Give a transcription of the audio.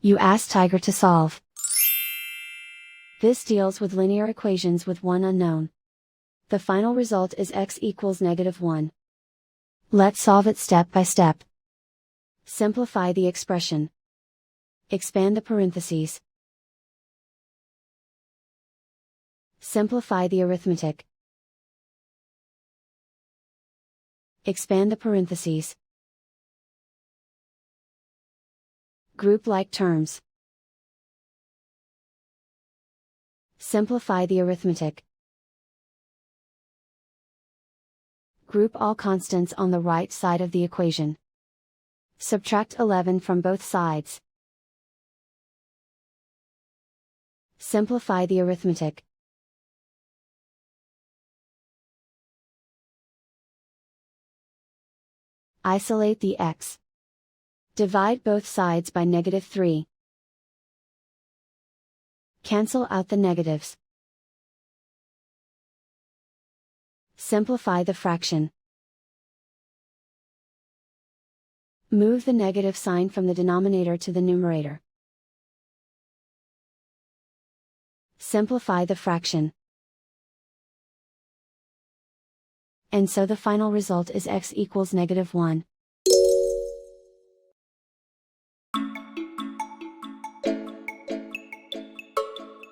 You ask Tiger to solve. This deals with linear equations with one unknown. The final result is x equals -1. Let's solve it step by step. Simplify the expression. Expand the parentheses. Simplify the arithmetic. Expand the parentheses. Group like terms. Simplify the arithmetic. Group all constants on the right side of the equation. Subtract 11 from both sides. Simplify the arithmetic. Isolate the x. Divide both sides by -3. Cancel out the negatives. Simplify the fraction. Move the negative sign from the denominator to the numerator. Simplify the fraction. And so the final result is x equals -1.